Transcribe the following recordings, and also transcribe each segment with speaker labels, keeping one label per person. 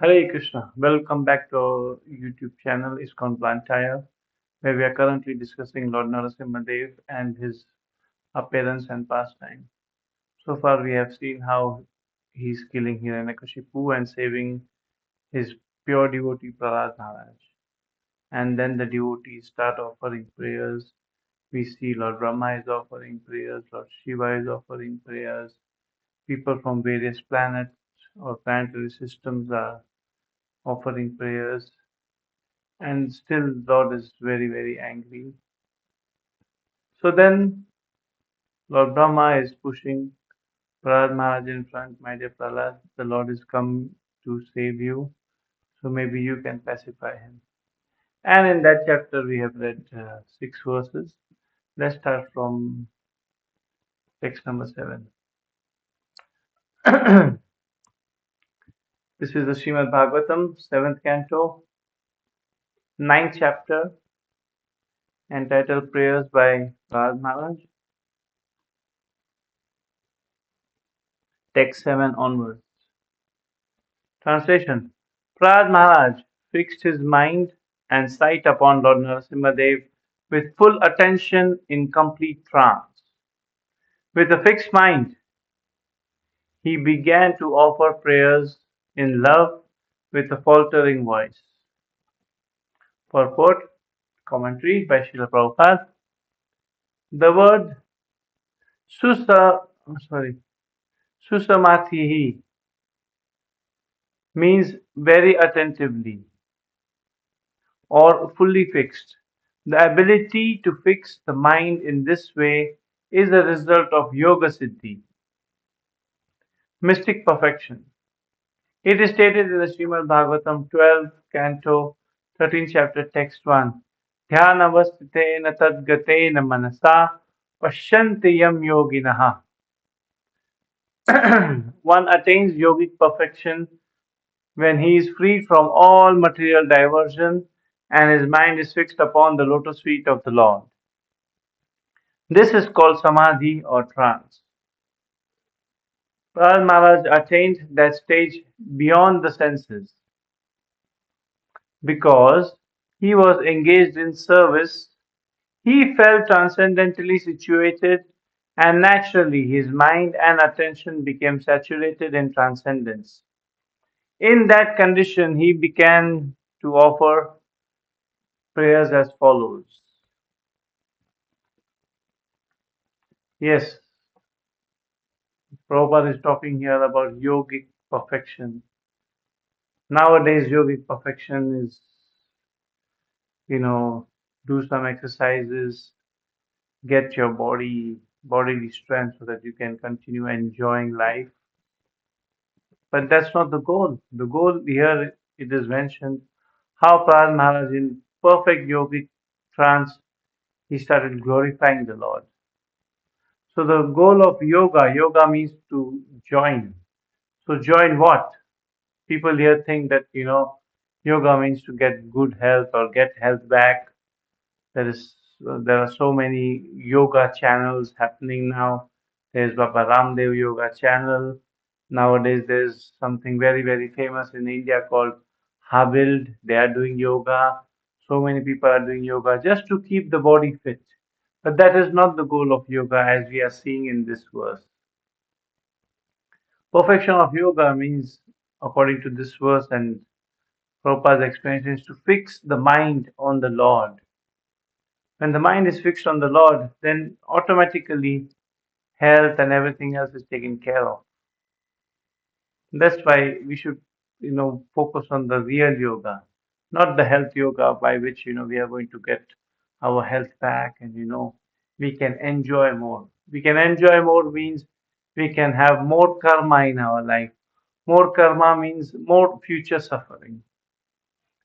Speaker 1: Hare Krishna. Welcome back to our YouTube channel, ISKCON Blantyre, where we are currently discussing Lord Narasimhadeva and his appearance and pastime. So far, we have seen how he's killing Hiranyakashipu and saving his pure devotee Prahlada Maharaj. And then the devotees start offering prayers. We see Lord Brahma is offering prayers, Lord Shiva is offering prayers, people from various planets or planetary systems are offering prayers, and still Lord is very, very angry. So then Lord Brahma is pushing Prahlad Maharaj in front. My dear Prahlad, the Lord is come to save you, so maybe you can pacify him. And in that chapter we have read 6 verses. Let's start from text number 7. This is the Srimad Bhagavatam, 7th canto, 9th chapter, entitled Prayers by Prahlad Maharaj. Text 7 onwards. Translation: Prahlad Maharaj fixed his mind and sight upon Lord Narasimhadev with full attention in complete trance. With a fixed mind, he began to offer prayers in love with a faltering voice. Purport: Commentary by Srila Prabhupada. The word susamathihi means very attentively or fully fixed. The ability to fix the mind in this way is a result of Yoga Siddhi, mystic perfection. It is stated in the Srimad Bhagavatam 12th Canto 13th chapter text 1. Dhyanavastitena tadgatena manasa pashyanti yam yoginaha. One attains yogic perfection when he is freed from all material diversion and his mind is fixed upon the lotus feet of the Lord. This is called samadhi or trance. Prahlad Maharaj attained that stage beyond the senses because he was engaged in service. He felt transcendently situated, and naturally his mind and attention became saturated in transcendence. In that condition, he began to offer prayers as follows. Yes, Prabhupada is talking here about yogic perfection. Nowadays, yogic perfection is, do some exercises, get your bodily strength so that you can continue enjoying life. But that's not the goal. The goal here, it is mentioned how Prahlad Maharaj in perfect yogic trance, he started glorifying the Lord. So the goal of yoga means to join. So join what? People here think that, yoga means to get good health or get health back. There are so many yoga channels happening now. There's Baba Ramdev Yoga channel. Nowadays, there's something very, very famous in India called Habild. They are doing yoga. So many people are doing yoga just to keep the body fit. But that is not the goal of yoga as we are seeing in this verse. Perfection of yoga means, according to this verse and Prabhupada's explanation, is to fix the mind on the Lord. When the mind is fixed on the Lord, then automatically health and everything else is taken care of. That's why we should, focus on the real yoga, not the health yoga by which, we are going to get our health back and, we can enjoy more. We can enjoy more means we can have more karma in our life. More karma means more future suffering.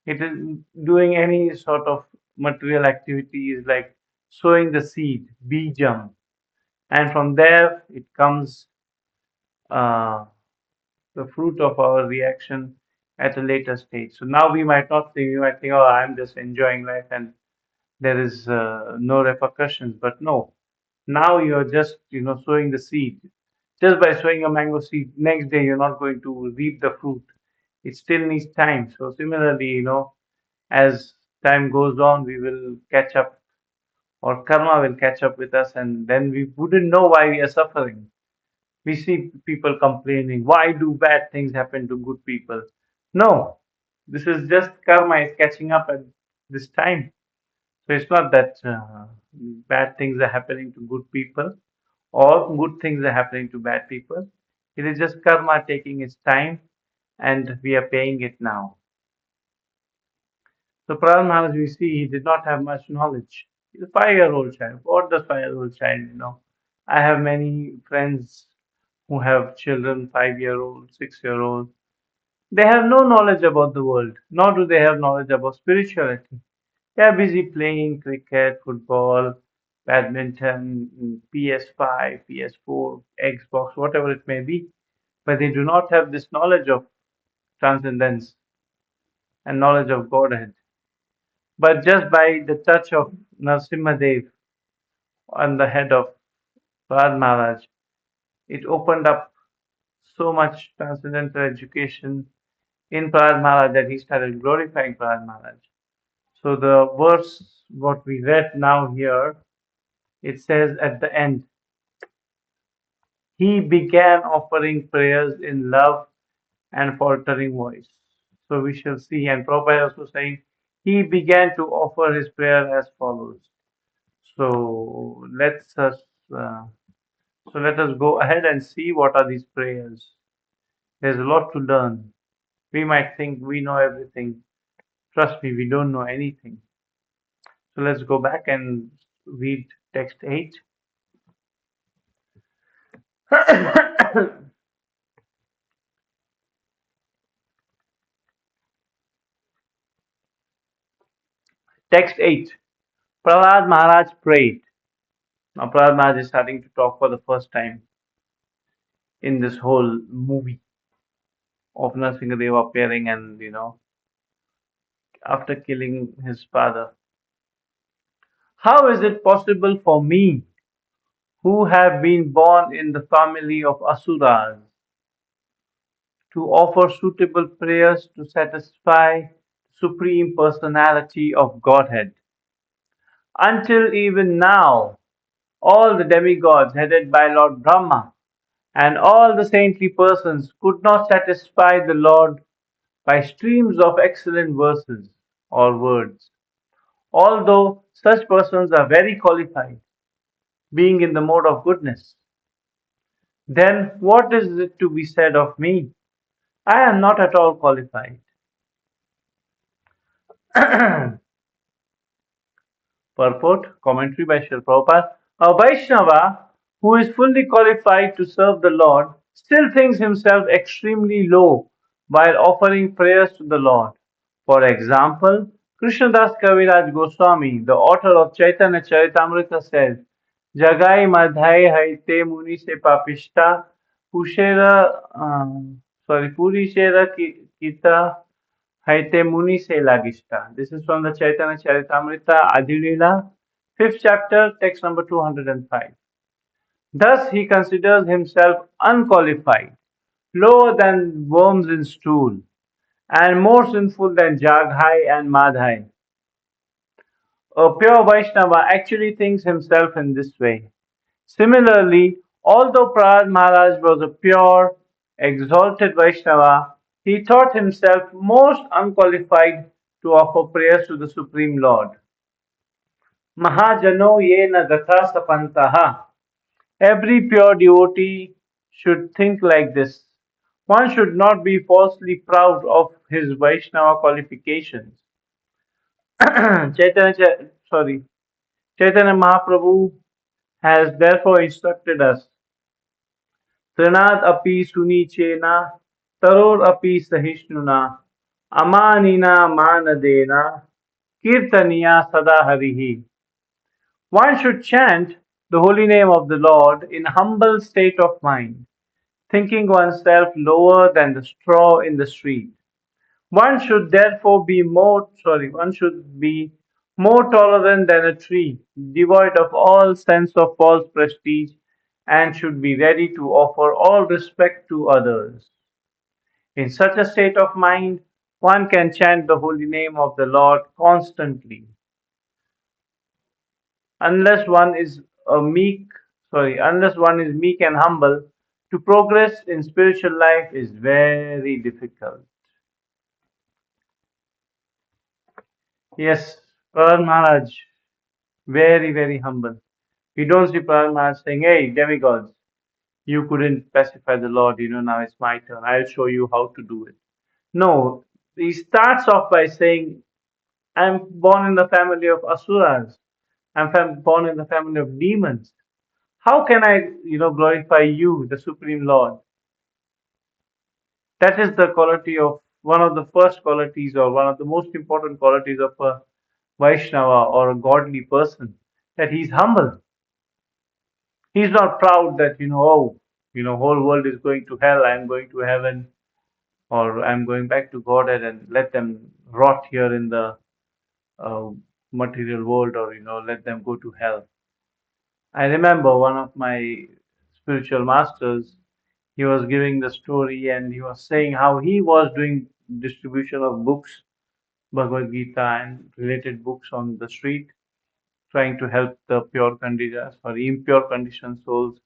Speaker 1: It is doing any sort of material activity is like sowing the seed, bijam, and from there it comes uh, the fruit of our reaction at a later stage. So now we might not think, we might think, oh, I'm just enjoying life and there is no repercussions. But no, now you're just, sowing the seed. Just by sowing a mango seed, next day you're not going to reap the fruit. It still needs time. So similarly, as time goes on, we will catch up, or karma will catch up with us, and then we wouldn't know why we are suffering. We see people complaining, why do bad things happen to good people? No, this is just karma is catching up at this time. So it's not that bad things are happening to good people or good things are happening to bad people. It is just karma taking its time and we are paying it now. So Prahlad Maharaj, we see he did not have much knowledge. He's a 5-year-old child. What does 5-year-old child know? I have many friends who have children, 5-year-old, 6-year-old. They have no knowledge about the world, nor do they have knowledge about spirituality. They are busy playing cricket, football, badminton, PS5, PS4, Xbox, whatever it may be, but they do not have this knowledge of transcendence and knowledge of Godhead. But just by the touch of Narasimhadev on the head of Prahlad Maharaj, it opened up so much transcendental education in Prahlad Maharaj that he started glorifying Prahlad Maharaj. So the verse, what we read now here, it says at the end, he began offering prayers in love and faltering voice. So we shall see, and Prabhupada also saying, he began to offer his prayer as follows. So uh, let us go ahead and see what are these prayers. There's a lot to learn. We might think we know everything. Trust me, we don't know anything. So let's go back and read text 8. Text 8. Prahlad Maharaj prayed. Now Prahlad Maharaj is starting to talk for the first time in this whole movie of Narasimhadeva appearing and, after killing his father. How is it possible for me, who have been born in the family of Asuras, to offer suitable prayers to satisfy the Supreme Personality of Godhead? Until even now, all the demigods headed by Lord Brahma and all the saintly persons could not satisfy the Lord by streams of excellent verses or words, although such persons are very qualified, being in the mode of goodness. Then what is it to be said of me? I am not at all qualified. Purport, commentary by Srila Prabhupada. A Vaishnava who is fully qualified to serve the Lord still thinks himself extremely low while offering prayers to the Lord. For example, Krishnadas Kaviraj Goswami, the author of Chaitanya Charitamrita, says, Jagai madhai haite muni se papishta pushera purishera kita Haite Muni Se Lagista. This is from the Chaitanya Charitamrita Adilila, 5th chapter, text number 205. Thus he considers himself unqualified, lower than worms in stool, and more sinful than Jaghai and Madhai. A pure Vaishnava actually thinks himself in this way. Similarly, although Prahlad Maharaj was a pure, exalted Vaishnava, he thought himself most unqualified to offer prayers to the Supreme Lord. Mahajano yena gatha sapantaha. Every pure devotee should think like this. One should not be falsely proud of his Vaishnava qualifications. Chaitanya, Chaitanya Mahaprabhu has therefore instructed us. Trinad api sunichena, taror api sahishnuna, amanina manadena, kirtaniya sada harihi. One should chant the holy name of the Lord in humble state of mind, thinking oneself lower than the straw in the street. One should therefore be one should be more tolerant than a tree, devoid of all sense of false prestige, and should be ready to offer all respect to others. In such a state of mind, one can chant the holy name of the Lord constantly. Unless one is unless one is meek and humble, to progress in spiritual life is very difficult. Yes, Prahlada Maharaj, very, very humble. We don't see Prahlada Maharaj saying, hey, demigods, you couldn't pacify the Lord, now it's my turn. I'll show you how to do it. No, he starts off by saying, I'm born in the family of asuras. Born in the family of demons. How can I, glorify you, the Supreme Lord? That is the quality of one of the first qualities or one of the most important qualities of a Vaishnava or a godly person, that he's humble. He's not proud that, whole world is going to hell, I'm going to heaven, or I'm going back to Godhead and let them rot here in the uh, material world, or, let them go to hell. I remember one of my spiritual masters, he was giving the story and he was saying how he was doing distribution of books, Bhagavad Gita and related books on the street, trying to help the pure conditions or impure conditioned souls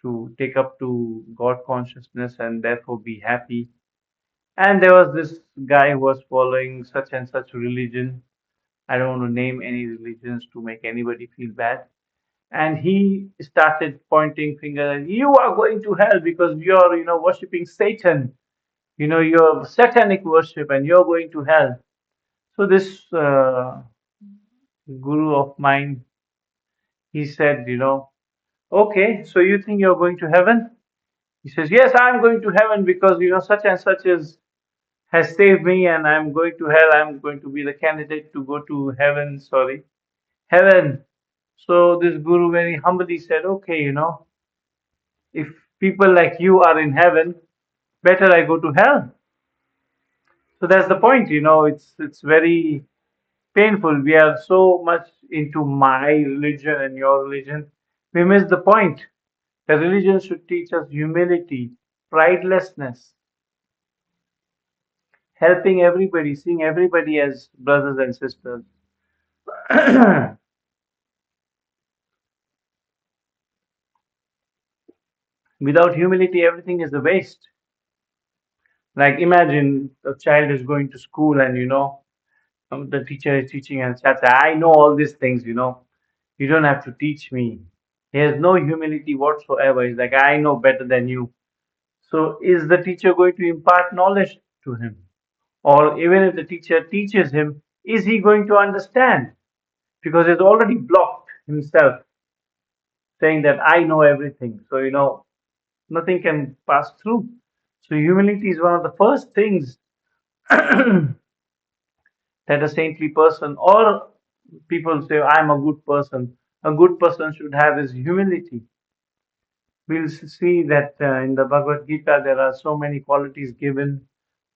Speaker 1: to take up to God consciousness and therefore be happy. And there was this guy who was following such and such religion. I don't want to name any religions to make anybody feel bad. And he started pointing fingers, and you are going to hell because you're, worshipping Satan. You're satanic worship and you're going to hell. So this guru of mine, he said, okay, so you think you're going to heaven? He says, yes, I'm going to heaven because, such and such has saved me and I'm going to hell. I'm going to be the candidate to go to heaven, heaven. So this guru very humbly said, okay, if people like you are in heaven, better I go to hell. So that's the point, it's very painful. We are so much into my religion and your religion. We miss the point. The religion should teach us humility, pridelessness, helping everybody, seeing everybody as brothers and sisters. Without humility, everything is a waste. Like imagine a child is going to school and the teacher is teaching and says, I know all these things, you don't have to teach me. He has no humility whatsoever. He's like, I know better than you. So is the teacher going to impart knowledge to him? Or even if the teacher teaches him, is he going to understand? Because he's already blocked himself, saying that I know everything. So, nothing can pass through. So humility is one of the first things that a saintly person, or people say, I'm a good person. A good person should have is humility. We'll see that in the Bhagavad Gita there are so many qualities given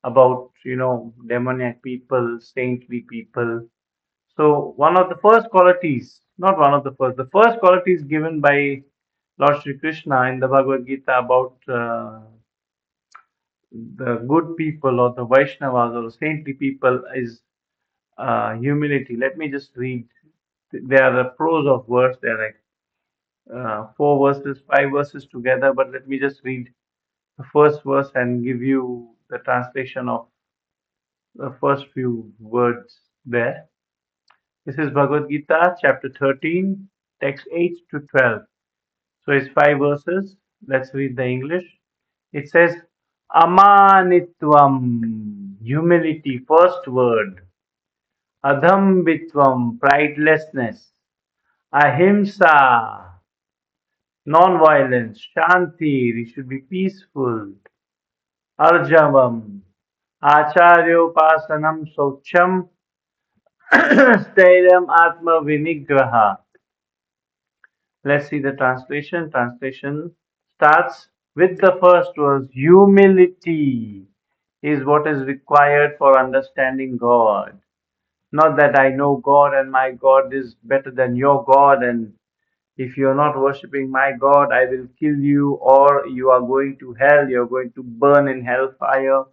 Speaker 1: about, demoniac people, saintly people. So one of the first qualities, not one of the first qualities given by Lord Sri Krishna in the Bhagavad Gita about the good people or the Vaishnavas or saintly people is humility. Let me just read. There are a prose of words. There are like four verses, five verses together. But let me just read the first verse and give you the translation of the first few words there. This is Bhagavad Gita, chapter 13, text 8 to 12. So it's five verses. Let's read the English. It says, Amanitvam, humility, first word. Adhambitvam, pridelessness. Ahimsa, non-violence. Shanti, we should be peaceful. Arjavam, Acharyopasanam Socham, Stairam Atma Vinigraha. Let's see the translation. Translation starts with the first verse. Humility is what is required for understanding God. Not that I know God and my God is better than your God, and if you're not worshipping my God, I will kill you, or you are going to hell, you're going to burn in hellfire,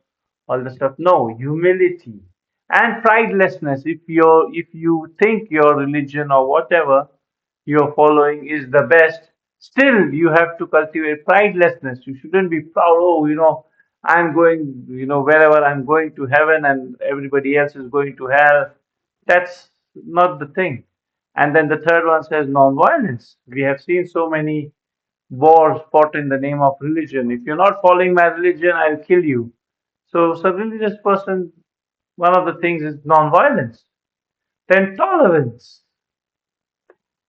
Speaker 1: all the stuff. No, humility and pridelessness. If you think your religion or whatever you're following is the best, still you have to cultivate pridelessness. You shouldn't be proud. Oh, I'm going, wherever I'm going to heaven and everybody else is going to hell. That's not the thing. And then the third one says non-violence. We have seen so many wars fought in the name of religion. If you're not following my religion, I'll kill you. So religious person, one of the things is non-violence. Then tolerance.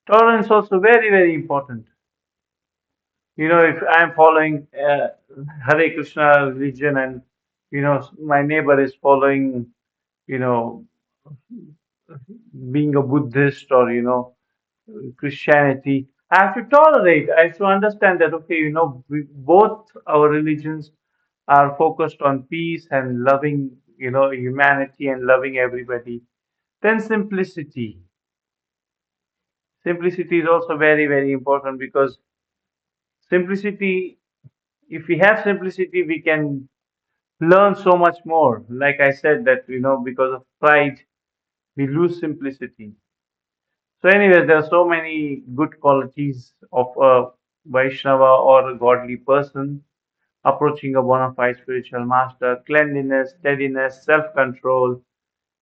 Speaker 1: Tolerance also very, very important. If I'm following Hare Krishna religion and my neighbor is following, you know, being a Buddhist or Christianity, I have to tolerate. I have to understand that okay, both our religions are focused on peace and loving, humanity and loving everybody. Then simplicity. Simplicity is also very, very important because simplicity, if we have simplicity, we can learn so much more. Like I said, that because of pride, we lose simplicity. So, anyways, there are so many good qualities of a Vaishnava or a godly person approaching a bona fide spiritual master: cleanliness, steadiness, self control,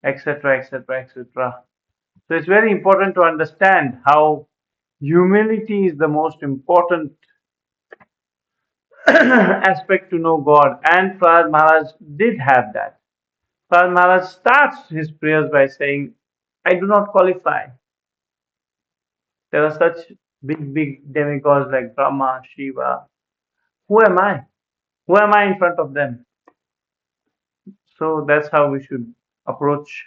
Speaker 1: etc., etc., etc. So, it's very important to understand how humility is the most important aspect to know God, and Prahlad Maharaj did have that. Prahlad Maharaj starts his prayers by saying, I do not qualify. There are such big, big demigods like Brahma, Shiva. Who am I? Who am I in front of them? So that's how we should approach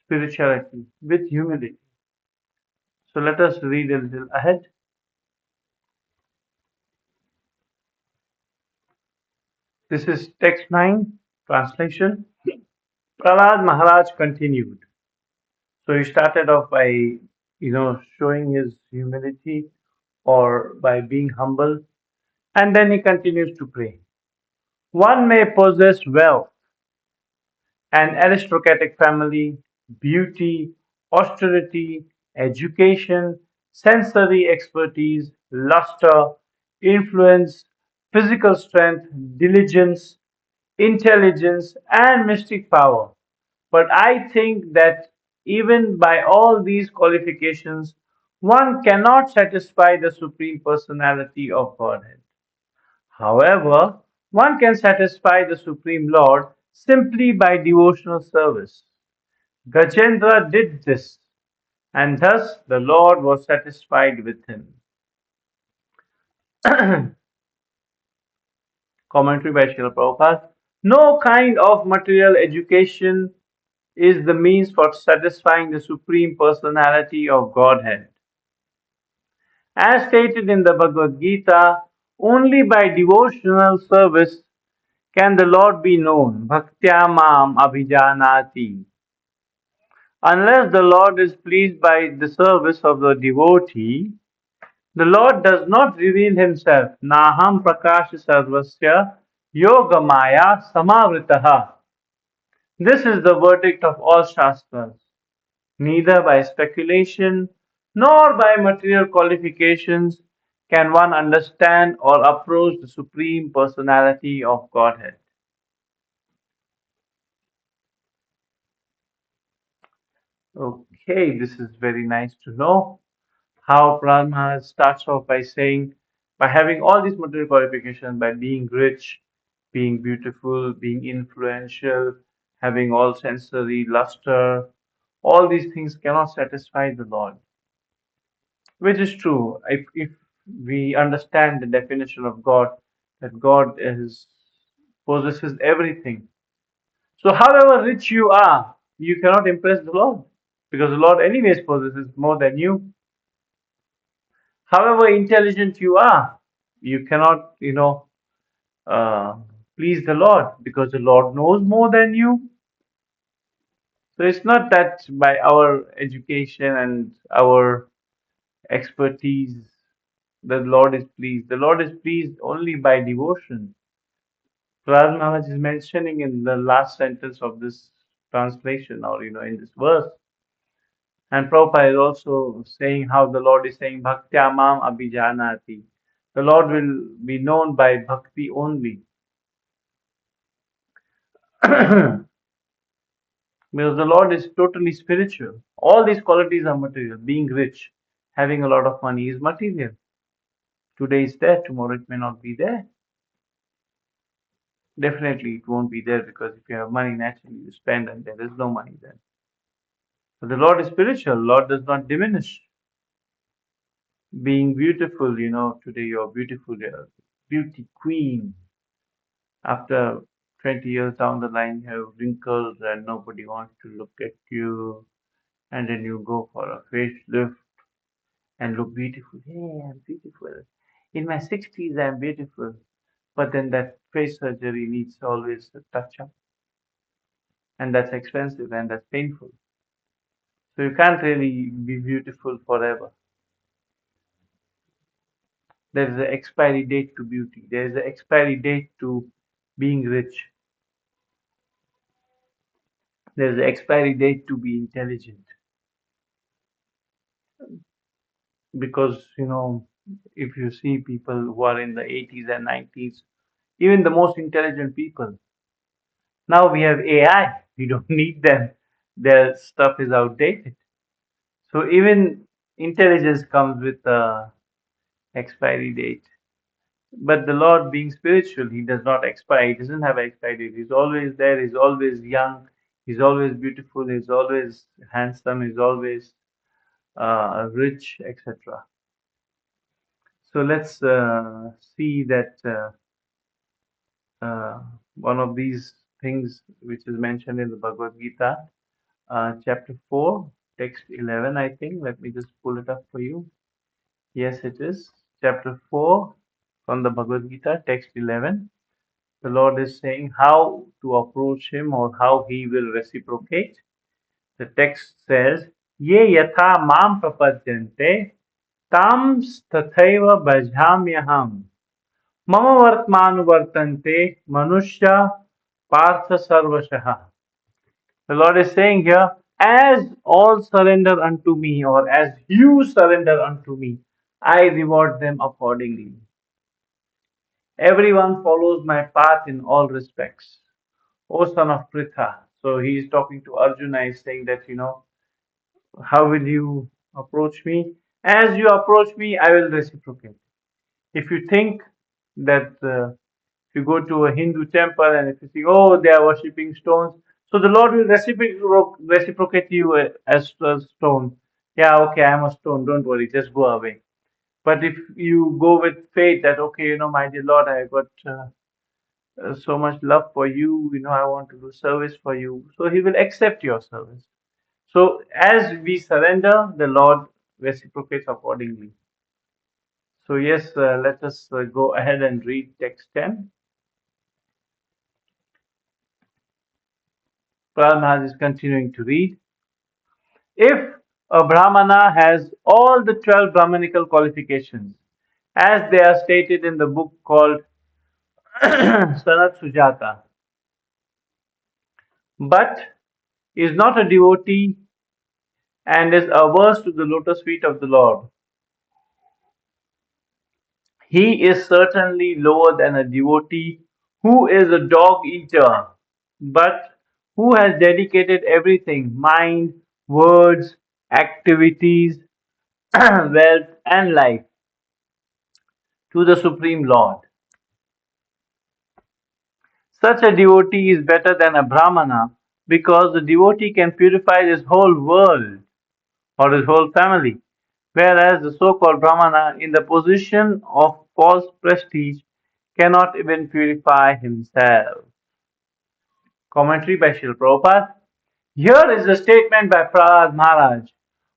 Speaker 1: spirituality with humility. So let us read a little ahead. This is text 9, translation. Prahlad Maharaj continued. So he started off by, showing his humility or by being humble, and then he continues to pray. One may possess wealth, an aristocratic family, beauty, austerity, education, sensory expertise, luster, influence, physical strength, diligence, intelligence, and mystic power. But I think that even by all these qualifications, one cannot satisfy the Supreme Personality of Godhead. However, one can satisfy the Supreme Lord simply by devotional service. Gajendra did this, and thus the Lord was satisfied with him. Commentary by Srila Prabhupada. No kind of material education is the means for satisfying the Supreme Personality of Godhead. As stated in the Bhagavad Gita, only by devotional service can the Lord be known. Bhaktya mam abhijanati. Unless the Lord is pleased by the service of the devotee, the Lord does not reveal himself. Naham prakash sarvasya yoga maya samavritaha. This is the verdict of all Shastras. Neither by speculation nor by material qualifications can one understand or approach the Supreme Personality of Godhead. Okay, this is very nice to know how Brahma starts off by saying, by having all these material qualifications, by being rich, being beautiful, being influential, having all sensory luster, all these things cannot satisfy the Lord. Which is true. If we understand the definition of God, that God is possesses everything. So however rich you are, you cannot impress the Lord. Because the Lord anyways possesses more than you. However intelligent you are, you cannot, uh, please the Lord because the Lord knows more than you. So it's not that by our education and our expertise the Lord is pleased. The Lord is pleased only by devotion. Prahlada Maharaj is mentioning in the last sentence of this translation, or in this verse. And Prabhupada is also saying how the Lord is saying, Bhaktya mam abhijanati. The Lord will be known by bhakti only. Because the Lord is totally spiritual. All these qualities are material. Being rich, having a lot of money is material. Today is there, tomorrow it may not be there. Definitely it won't be there, because if you have money, naturally you spend and there is no money then. But the Lord is spiritual. Lord does not diminish. Being beautiful, today you're beautiful, you're beauty queen. After 20 years down the line, you have wrinkles and nobody wants to look at you. And then you go for a facelift and look beautiful. Hey, I'm beautiful. In my 60s, I'm beautiful. But then that face surgery needs always a touch up. And that's expensive and that's painful. So you can't really be beautiful forever. There is an expiry date to beauty. There is an expiry date to being rich. There is an expiry date to be intelligent. Because, if you see people who are in the 80s and 90s, even the most intelligent people, now we have AI. We don't need them. Their stuff is outdated. So even intelligence comes with a expiry date. But the Lord, being spiritual, He does not expire. He doesn't have expiry date. He's always there. He's always young. He's always beautiful. He's always handsome. He's always rich, etc. So let's see that one of these things which is mentioned in the Bhagavad Gita, chapter 4, text 11, I think. Let me just pull it up for you. Yes, it is. Chapter 4 from the Bhagavad Gita, text 11. The Lord is saying how to approach Him or how He will reciprocate. The text says, Ye yatha mam prapadyante tam tathaiva bhajamyaham. Mama vartmanu vartante manushya partha sarvashaha. The Lord is saying here, as all surrender unto me, or as you surrender unto me, I reward them accordingly. Everyone follows my path in all respects. O son of Pritha. So he is talking to Arjuna, is saying that, how will you approach me? As you approach me, I will reciprocate. If you think that if you go to a Hindu temple and if you see, oh, they are worshipping stones, so the Lord will reciprocate you as a stone. Yeah, okay, I'm a stone, don't worry, just go away. But if you go with faith that, okay, my dear Lord, I got so much love for you, I want to do service for you, so He will accept your service. So as we surrender, the Lord reciprocates accordingly. So yes, let us go ahead and read text 10. Prahlada Maharaj is continuing to read. If a Brahmana has all the 12 Brahmanical qualifications, as they are stated in the book called Sanat Sujata, but is not a devotee and is averse to the lotus feet of the Lord, he is certainly lower than a devotee who is a dog eater, but who has dedicated everything mind, words, activities, wealth, and life to the Supreme Lord. Such a devotee is better than a Brahmana because the devotee can purify his whole world or his whole family, whereas the so called Brahmana, in the position of false prestige, cannot even purify himself. Commentary by Srila Prabhupada. Here is a statement by Prahlada Maharaj,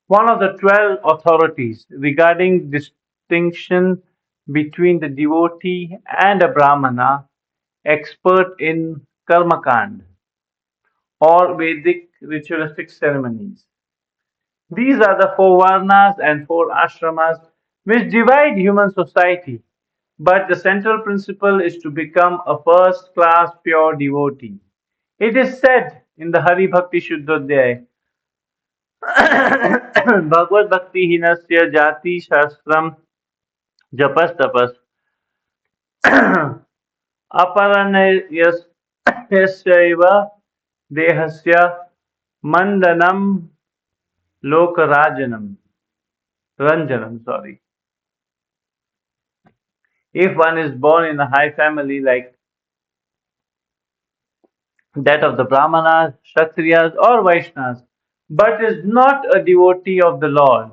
Speaker 1: one of the 12 authorities regarding distinction between the devotee and a Brahmana, expert in Karmakand or Vedic ritualistic ceremonies. These are the four Varnas and four Ashramas which divide human society But the central principle is to become a first class pure devotee. It is said in the Hari Bhakti Shuddhodhyay, Bhagavad Bhakti Hinasya Jati Shastram Japas Tapas Aparanayasyaiva Dehasya Mandanam Lokarajanam Ranjanam, sorry. If one is born in a high family like that of the Brahmanas, Kshatriyas, or Vaishnavas, but is not a devotee of the Lord,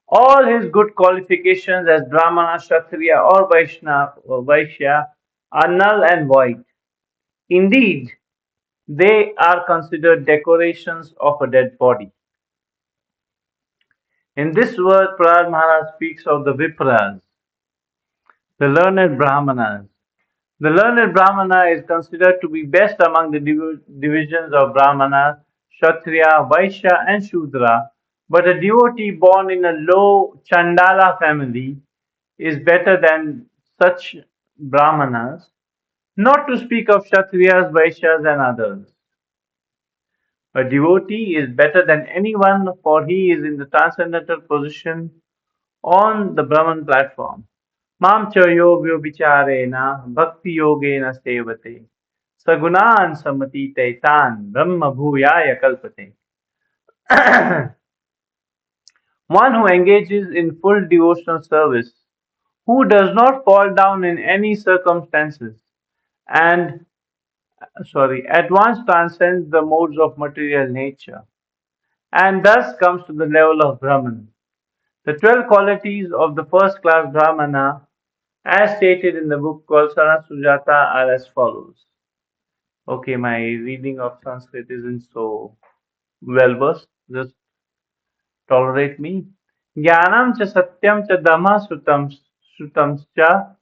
Speaker 1: all his good qualifications as Brahmana, Kshatriya, or Vaishya are null and void. Indeed, they are considered decorations of a dead body. In this verse, Prahlada Maharaj speaks of the Vipras, the learned Brahmanas. The learned Brahmana is considered to be best among the divisions of Brahmana, Kshatriya, Vaishya, and Shudra, but a devotee born in a low Chandala family is better than such Brahmanas, not to speak of Kshatriyas, Vaishyas, and others. A devotee is better than anyone, for he is in the transcendental position on the Brahman platform. Mam cha yogyo vicharena bhakti yogena sevate sagunan samatite tan brahma bhuyaya kalpate. One who engages in full devotional service, who does not fall down in any circumstances, and at once transcends the modes of material nature, and thus comes to the level of Brahman. The 12 qualities of the first class Brahmana, as stated in the book called Sana Sujata, are as follows. Okay, my reading of Sanskrit isn't so well versed. Just tolerate me. Jnanam cha satyam cha dhamma sutam cha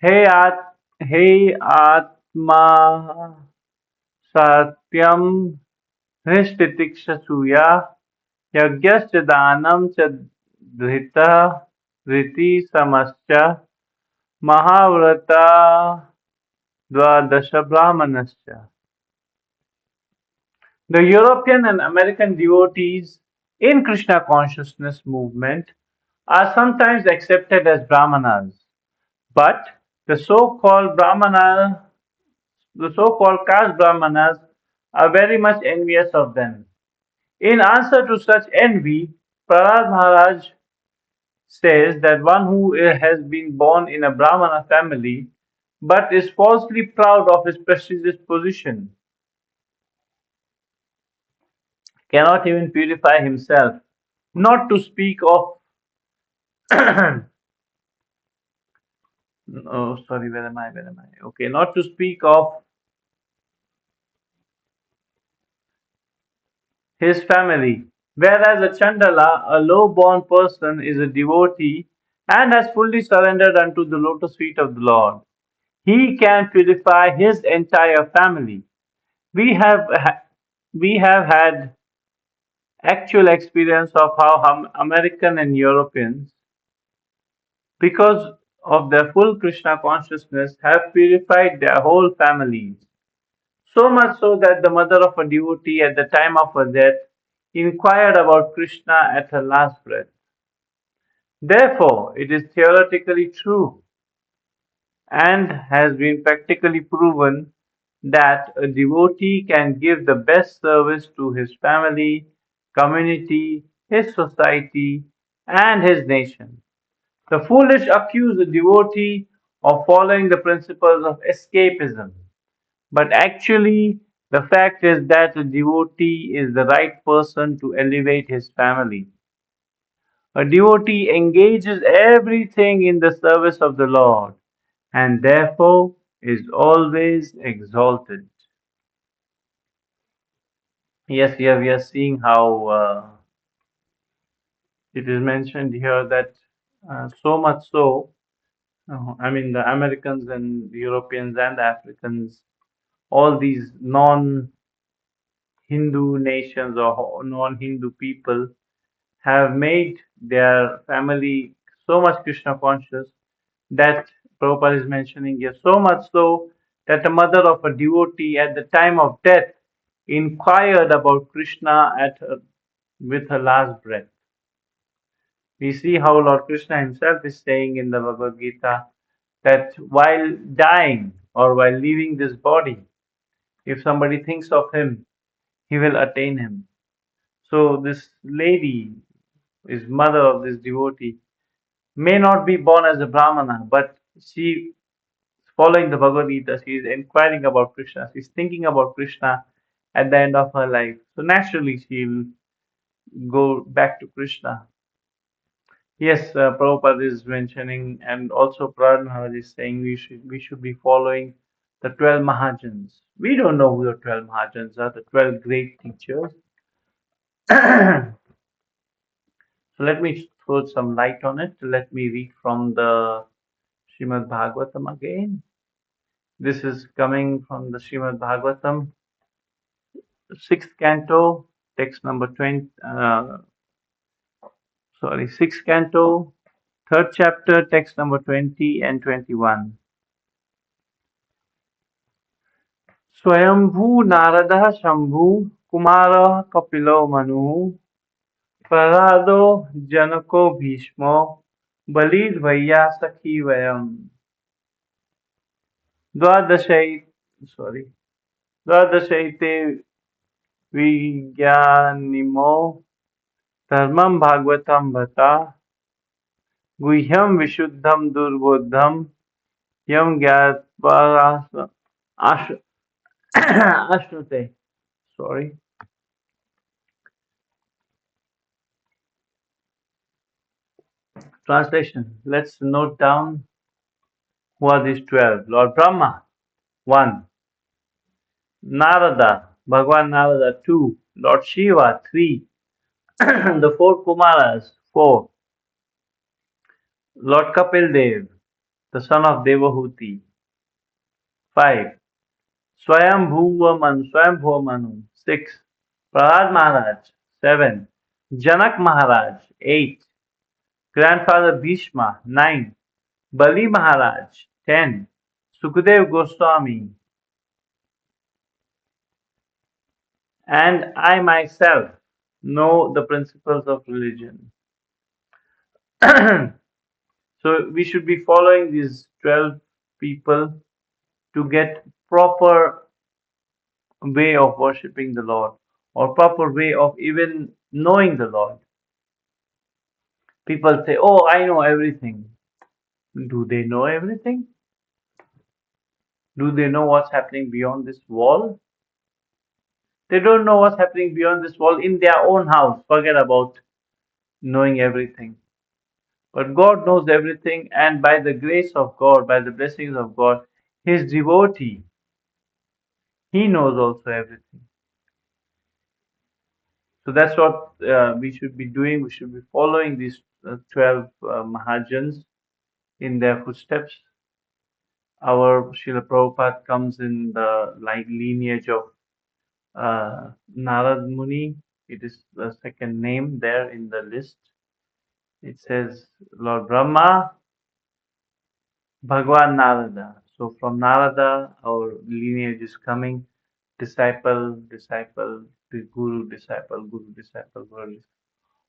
Speaker 1: he atma satyam hrishtitiksha यज्ञश्च दानं च धृतः धृति समश्च महाव्रता द्वादश ब्राह्मणश्च. The European and American devotees in Krishna consciousness movement are sometimes accepted as Brahmanas, but the so-called the so-called caste Brahmanas are very much envious of them. In answer to such envy, Prahlada Maharaj says that one who has been born in a Brahmana family but is falsely proud of his prestigious position cannot even purify himself, not to speak of oh sorry, where am I? Okay, not to speak of his family. Whereas a Chandala, a low born person, is a devotee and has fully surrendered unto the lotus feet of the Lord. He can purify his entire family. We have we have had actual experience of how American and Europeans, because of their full Krishna consciousness, have purified their whole families. So much so that the mother of a devotee at the time of her death inquired about Krishna at her last breath. Therefore, it is theoretically true and has been practically proven that a devotee can give the best service to his family, community, his society, and his nation. The foolish accuse the devotee of following the principles of escapism, but actually, the fact is that a devotee is the right person to elevate his family. A devotee engages everything in the service of the Lord and therefore is always exalted. Yes, yeah, we are seeing how it is mentioned here that so much so, I mean, the Americans and the Europeans and the Africans, all these non Hindu nations or non Hindu people have made their family so much Krishna conscious that Prabhupada is mentioning here. So much so that the mother of a devotee at the time of death inquired about Krishna with her last breath. We see how Lord Krishna himself is saying in the Bhagavad Gita that while dying or while leaving this body, if somebody thinks of him, he will attain him. So this lady is mother of this devotee, may not be born as a Brahmana, but she, following the Bhagavad Gita, she is inquiring about Krishna. She's thinking about Krishna at the end of her life. So naturally, she'll go back to Krishna. Yes, Prabhupada is mentioning, and also Prahlada Maharaj is saying we should be following the 12 Mahajans. We don't know who the 12 Mahajans are, the 12 great teachers. So let me throw some light on it. Let me read from the Srimad Bhagavatam again. This is coming from the Srimad Bhagavatam, 6th canto, text number 20, 6th canto, 3rd chapter, text number 20 and 21. स्वयंभू नारदः शंभु कुमारः कपिलो मनुः प्रह्लादो जनको भीष्मो बलिर्भय्या सखी वयम् द्वादशै sorry द्वादशैते विज्ञानिमो धर्मं भागवतं भता गुह्यं विशुद्धं दुर्बोधं यं ज्ञात्वा आश- अश्नुते. Sorry. Translation. Let's note down who are these 12. Lord Brahma, 1. Narada, Bhagwan Narada, 2. Lord Shiva, 3. The 4 Kumaras, 4. Lord Kapil Dev, the son of Devahuti, 5. Swayambhuva Manu, 6. Prahlad Maharaj, 7. Janak Maharaj, 8. Grandfather Bhishma, 9. Bali Maharaj, 10. Sukadev Goswami, and I myself know the principles of religion. So we should be following these 12 people to get proper way of worshipping the Lord or proper way of even knowing the Lord. People say, oh, I know everything. Do they know everything? Do they know what's happening beyond this wall? They don't know what's happening beyond this wall in their own house. Forget about knowing everything. But God knows everything, and by the grace of God, by the blessings of God, His devotee, he knows also everything. So that's what we should be doing. We should be following these 12 Mahajans in their footsteps. Our Srila Prabhupada comes in the lineage of Narad Muni. It is the second name there in the list. It says Lord Brahma, Bhagwan Narada. So from Narada, our lineage is coming. Disciple, disciple, guru, disciple, guru, disciple, guru,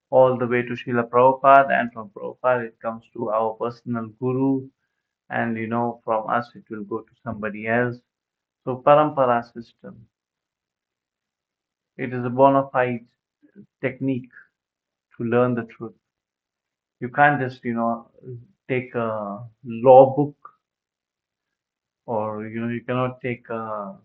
Speaker 1: all the way to Srila Prabhupada, and from Prabhupada it comes to our personal guru, and from us it will go to somebody else. So parampara system. It is a bona fide technique to learn the truth. You can't just take a law book, or you cannot take a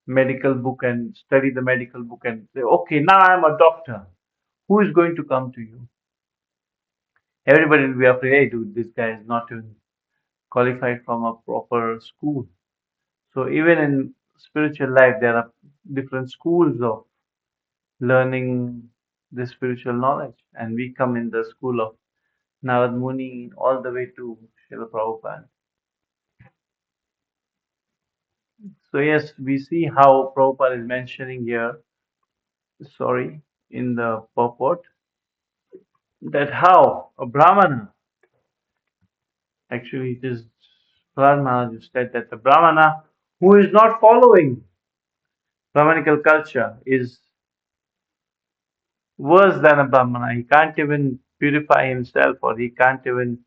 Speaker 1: medical book and study the medical book and say, okay, now I'm a doctor. Who is going to come to you? Everybody will be afraid, hey, dude, this guy is not even qualified from a proper school. So even in spiritual life, there are different schools of learning the spiritual knowledge. And we come in the school of Narad Muni all the way to Srila Prabhupada. So yes, we see how Prabhupada is mentioning here, in the purport. that how a Brahmana, actually it is Prahlada Maharaj who said that the Brahmana who is not following Brahmanical culture is worse than a Brahmana. He can't even purify himself or he can't even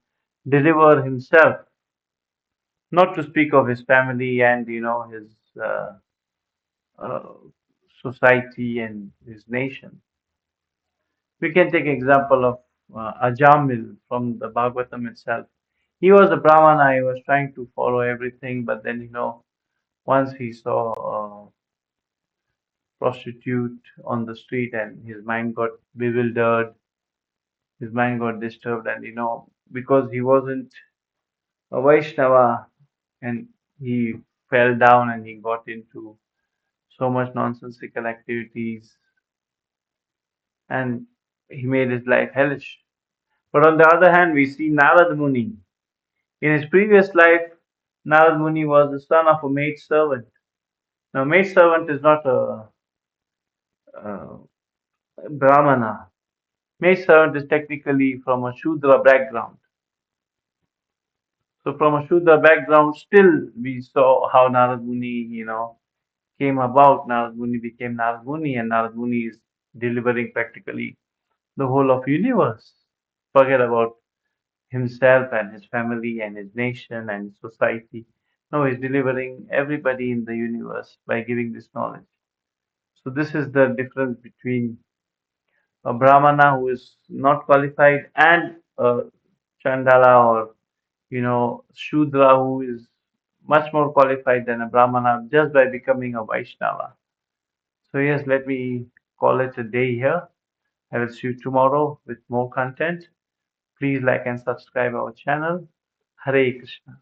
Speaker 1: deliver himself, not to speak of his family and his uh, uh, society and his nation. We can take example of Ajamil from the Bhagavatam itself. He was a Brahmana, he was trying to follow everything, but then once he saw a prostitute on the street and his mind got bewildered, his mind got disturbed, and because he wasn't a Vaishnava, and he fell down and he got into so much nonsensical activities, and he made his life hellish. But on the other hand, we see Narad Muni. In his previous life, Narad Muni was the son of a maid servant. Now, maid servant is not a Brahmana. Maid servant is technically from a Shudra background. So, from a Shudra background, still we saw how Narad Muni, came about. Narad Muni became Narad Muni, and Narad Muni is delivering practically the whole of universe. Forget about himself and his family and his nation and society. No, he's delivering everybody in the universe by giving this knowledge. So this is the difference between a Brahmana who is not qualified and a Chandala or Shudra who is much more qualified than a Brahmana just by becoming a Vaishnava. So yes, let me call it a day here. I will see you tomorrow with more content. Please like and subscribe our channel. Hare Krishna.